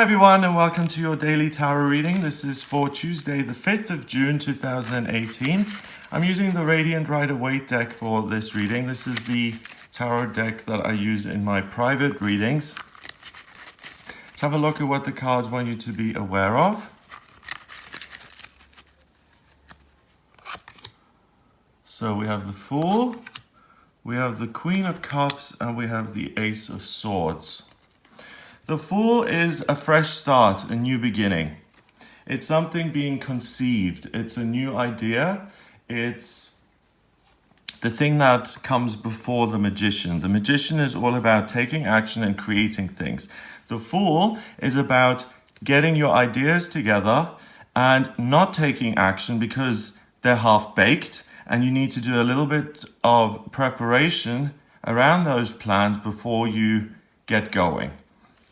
Hi everyone and welcome to your daily tarot reading. This is for Tuesday the 5th of June 2018. I'm using the Radiant Rider-Waite deck for this reading. This is the tarot deck that I use in my private readings. Let's have a look at what the cards want you to be aware of. So we have the Fool, we have the Queen of Cups, and we have the Ace of Swords. The Fool is a fresh start, a new beginning. It's something being conceived. It's a new idea. It's the thing that comes before the Magician. The Magician is all about taking action and creating things. The Fool is about getting your ideas together and not taking action because they're half-baked, and you need to do a little bit of preparation around those plans before you get going.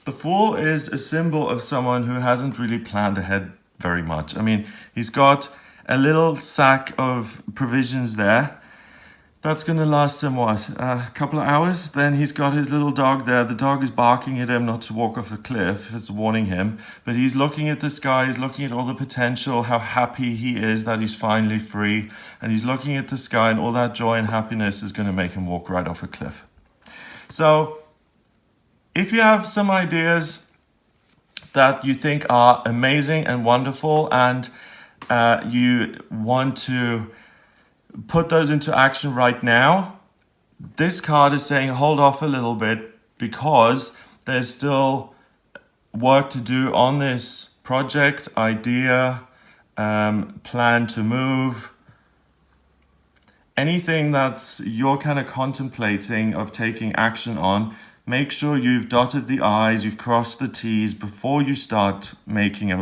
The Fool is a symbol of someone who hasn't really planned ahead very much. I mean, he's got a little sack of provisions there. That's going to last him, what, a couple of hours? Then he's got his little dog there. The dog is barking at him not to walk off a cliff. It's warning him. But he's looking at the sky. He's looking at all the potential, how happy he is that he's finally free. And he's looking at the sky, and all that joy and happiness is going to make him walk right off a cliff. So if you have some ideas that you think are amazing and wonderful, and you want to put those into action right now, this card is saying hold off a little bit because there's still work to do on this project, idea, plan to move. Anything that's you're kind of contemplating of taking action on, make sure you've dotted the I's, you've crossed the T's before you start making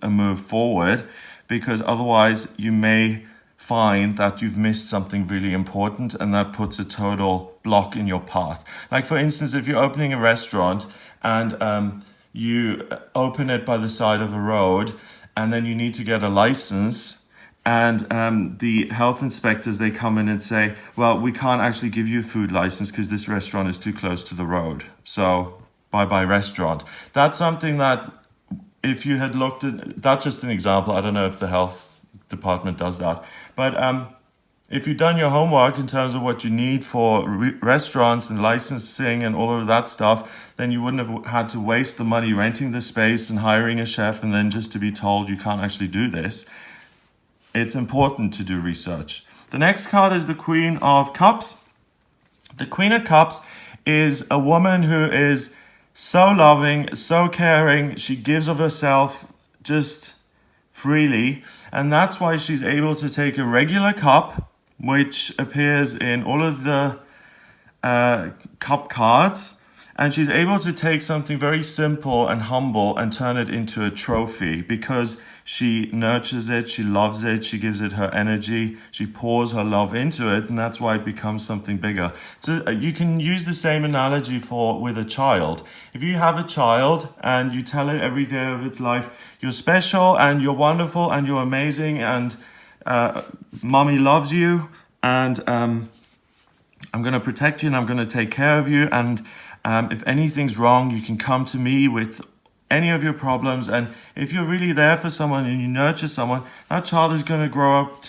a move forward, because otherwise you may find that you've missed something really important, and that puts a total block in your path. Like for instance, if you're opening a restaurant and you open it by the side of a road, and then you need to get a license, and the health inspectors, they come in and say, well, we can't actually give you a food license because this restaurant is too close to the road. So bye-bye restaurant. That's something that if you had looked at, that's just an example. I don't know if the health department does that. But if you've done your homework in terms of what you need for restaurants and licensing and all of that stuff, then you wouldn't have had to waste the money renting the space and hiring a chef and then just to be told you can't actually do this. It's important to do research. The next card is the Queen of Cups. The Queen of Cups is a woman who is so loving, so caring. She gives of herself just freely. And that's why she's able to take a regular cup, which appears in all of the cup cards. And she's able to take something very simple and humble and turn it into a trophy because she nurtures it, she loves it, she gives it her energy, she pours her love into it, and that's why it becomes something bigger. So you can use the same analogy with a child. If you have a child and you tell it every day of its life, you're special and you're wonderful and you're amazing and mommy loves you and I'm going to protect you and I'm going to take care of you, and if anything's wrong, you can come to me with any of your problems. And if you're really there for someone and you nurture someone, that child is going to grow up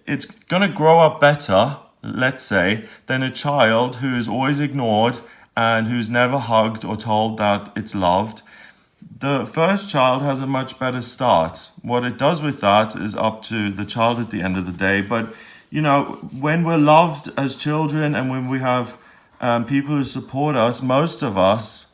it's going to grow up better, let's say, than a child who is always ignored and who's never hugged or told that it's loved. The first child has a much better start. What it does with that is up to the child at the end of the day. But you know, when we're loved as children and when we have people who support us, most of us,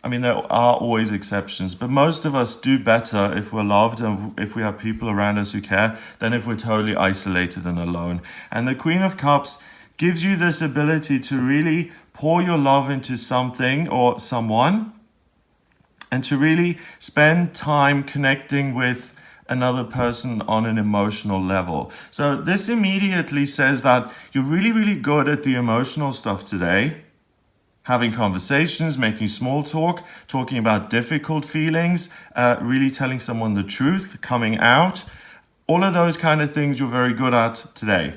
I mean, there are always exceptions, but most of us do better if we're loved and if we have people around us who care than if we're totally isolated and alone. And the Queen of Cups gives you this ability to really pour your love into something or someone and to really spend time connecting with another person on an emotional level. So this immediately says that you're really, really good at the emotional stuff today. Having conversations, making small talk, talking about difficult feelings, really telling someone the truth, coming out. All of those kind of things you're very good at today.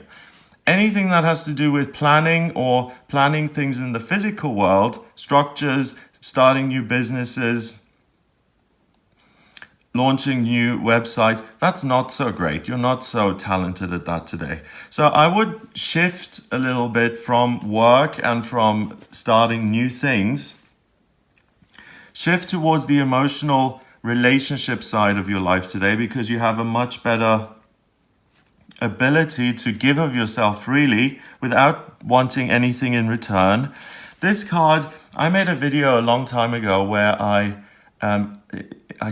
Anything that has to do with planning or planning things in the physical world, structures, starting new businesses, launching new websites, that's not so great. You're not so talented at that today. So I would shift a little bit from work and from starting new things, shift towards the emotional relationship side of your life today, because you have a much better ability to give of yourself freely without wanting anything in return. This card, I made a video a long time ago where I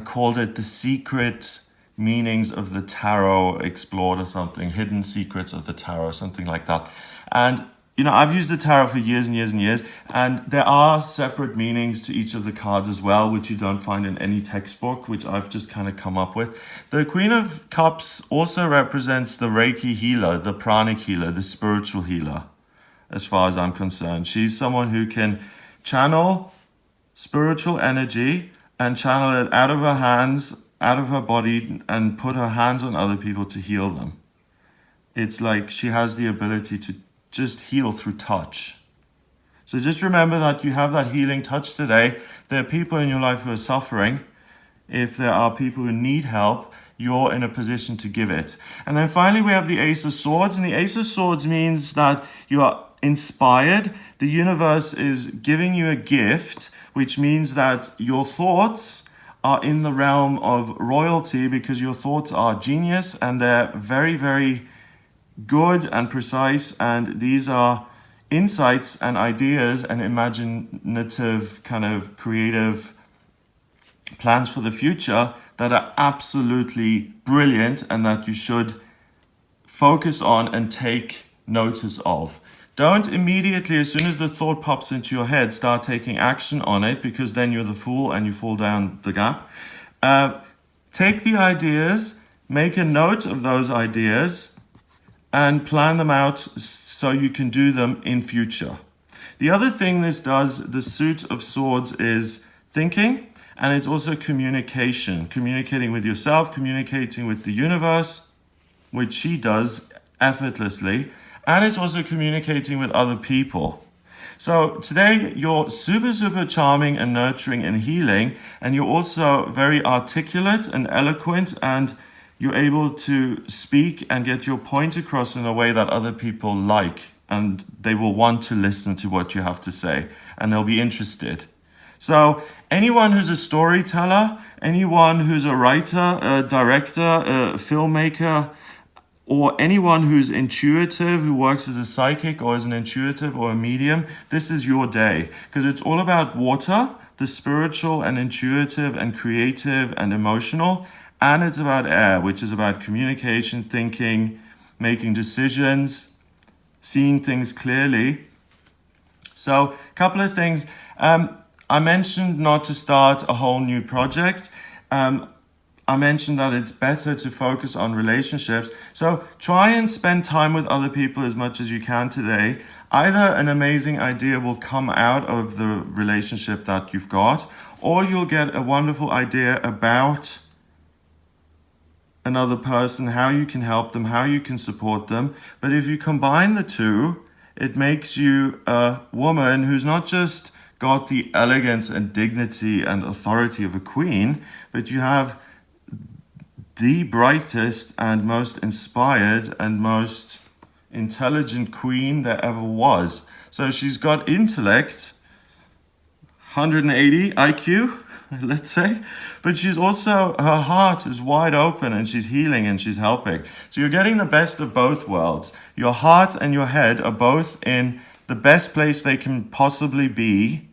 called it the secret meanings of the tarot explored, or something, hidden secrets of the tarot, something like that. And I've used the tarot for years and years and years, and there are separate meanings to each of the cards as well, which you don't find in any textbook, which I've just kind of come up with. The Queen of Cups also represents the Reiki healer, the pranic healer, the spiritual healer, as far as I'm concerned. She's someone who can channel spiritual energy and channel it out of her hands, out of her body, and put her hands on other people to heal them. It's like she has the ability to just heal through touch. So just remember that you have that healing touch today. There are people in your life who are suffering. If there are people who need help, you're in a position to give it. And then finally, we have the Ace of Swords. And the Ace of Swords means that you are inspired. The universe is giving you a gift, which means that your thoughts are in the realm of royalty, because your thoughts are genius and they're very, very good and precise, and these are insights and ideas and imaginative kind of creative plans for the future that are absolutely brilliant and that you should focus on and take notice of. Don't immediately, as soon as the thought pops into your head, start taking action on it, because then you're the fool and you fall down the gap. Take the ideas, make a note of those ideas, and plan them out so you can do them in future. The other thing this does, the Suit of Swords, is thinking, and it's also communication. Communicating with yourself, communicating with the universe, which she does effortlessly, and it's also communicating with other people. So today you're super, super charming and nurturing and healing, and you're also very articulate and eloquent, and you're able to speak and get your point across in a way that other people like, and they will want to listen to what you have to say, and they'll be interested. So anyone who's a storyteller, anyone who's a writer, a director, a filmmaker, or anyone who's intuitive, who works as a psychic or as an intuitive or a medium, this is your day, because it's all about water, the spiritual and intuitive and creative and emotional. And it's about air, which is about communication, thinking, making decisions, seeing things clearly. So a couple of things. I mentioned not to start a whole new project. I mentioned that it's better to focus on relationships. So try and spend time with other people as much as you can today. Either an amazing idea will come out of the relationship that you've got, or you'll get a wonderful idea about another person, how you can help them, how you can support them. But if you combine the two, it makes you a woman who's not just got the elegance and dignity and authority of a queen, but you have the brightest and most inspired and most intelligent queen there ever was. So she's got intellect, 180 IQ, let's say, but she's also, her heart is wide open and she's healing and she's helping. So you're getting the best of both worlds. Your heart and your head are both in the best place they can possibly be.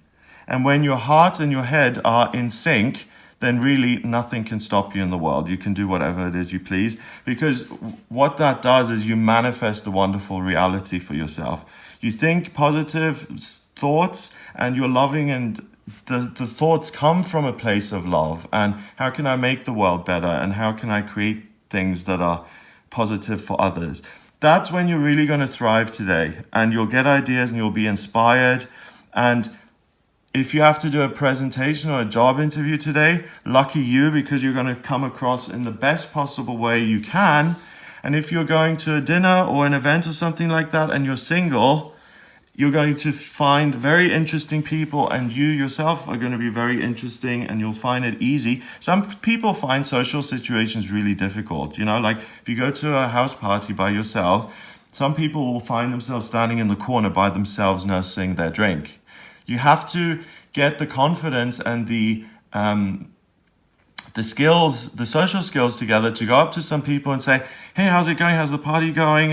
And when your heart and your head are in sync, then really nothing can stop you in the world. You can do whatever it is you please, because what that does is you manifest a wonderful reality for yourself. You think positive thoughts and you're loving, and the thoughts come from a place of love. And how can I make the world better? And how can I create things that are positive for others? That's when you're really going to thrive today, and you'll get ideas and you'll be inspired. And if you have to do a presentation or a job interview today, lucky you, because you're going to come across in the best possible way you can. And if you're going to a dinner or an event or something like that and you're single, you're going to find very interesting people, and you yourself are going to be very interesting, and you'll find it easy. Some people find social situations really difficult. Like if you go to a house party by yourself, some people will find themselves standing in the corner by themselves nursing their drink. You have to get the confidence and the skills, the social skills together to go up to some people and say, hey, how's it going? How's the party going?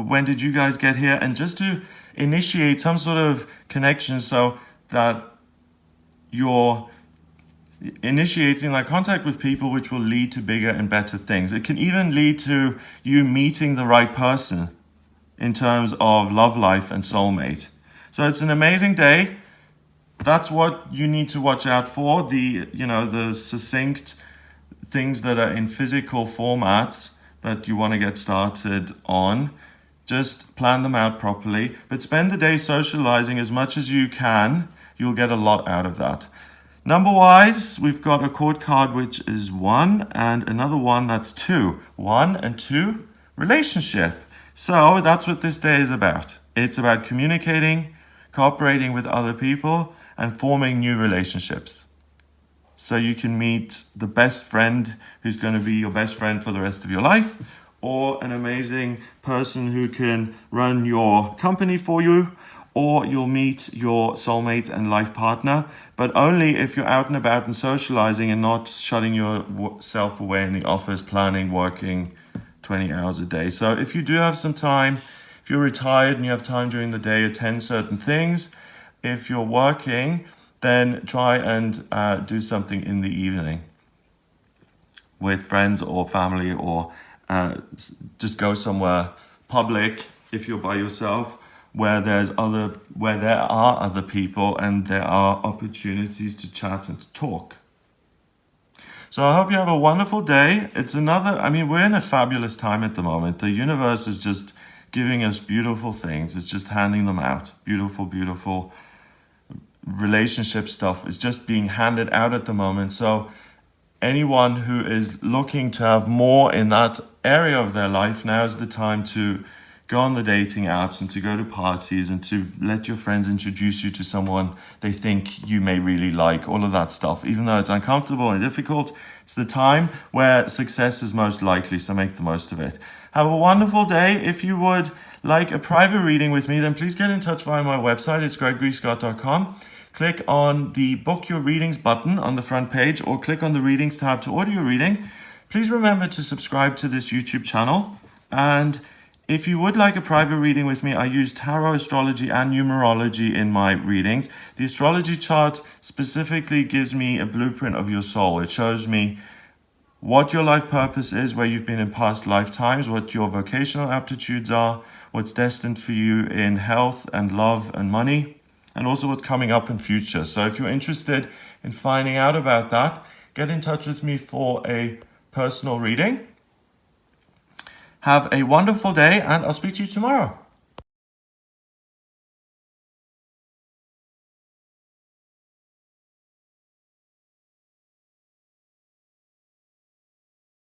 When did you guys get here? And just to initiate some sort of connection so that you're initiating like contact with people, which will lead to bigger and better things. It can even lead to you meeting the right person in terms of love life and soulmate. So it's an amazing day. That's what you need to watch out for. The succinct things that are in physical formats that you want to get started on. Just plan them out properly, but spend the day socializing as much as you can. You'll get a lot out of that. Number-wise, we've got a chord card which is 1 and another one that's 2. 1 and 2, relationship. So that's what this day is about. It's about communicating, cooperating with other people, and forming new relationships. So you can meet the best friend who's going to be your best friend for the rest of your life, or an amazing person who can run your company for you, or you'll meet your soulmate and life partner, but only if you're out and about and socializing and not shutting yourself away in the office, planning, working 20 hours a day. So if you do have some time, if you're retired and you have time during the day, attend certain things. If you're working, then try and do something in the evening with friends or family, or just go somewhere public if you're by yourself, where there are other people and there are opportunities to chat and to talk. So I hope you have a wonderful day. We're in a fabulous time at the moment. The universe is just giving us beautiful things. It's just handing them out. Beautiful, beautiful relationship stuff is just being handed out at the moment. So anyone who is looking to have more in that area of their life, now is the time to go on the dating apps and to go to parties and to let your friends introduce you to someone they think you may really like, all of that stuff. Even though it's uncomfortable and difficult, it's the time where success is most likely, so make the most of it. Have a wonderful day. If you would like a private reading with me, then please get in touch via my website. It's gregoryscott.com. Click on the Book Your Readings button on the front page, or click on the Readings tab to order your reading. Please remember to subscribe to this YouTube channel. And if you would like a private reading with me, I use tarot, astrology, and numerology in my readings. The astrology chart specifically gives me a blueprint of your soul. It shows me what your life purpose is, where you've been in past lifetimes, what your vocational aptitudes are, what's destined for you in health and love and money, and also what's coming up in future. So if you're interested in finding out about that, get in touch with me for a personal reading. Have a wonderful day, and I'll speak to you tomorrow.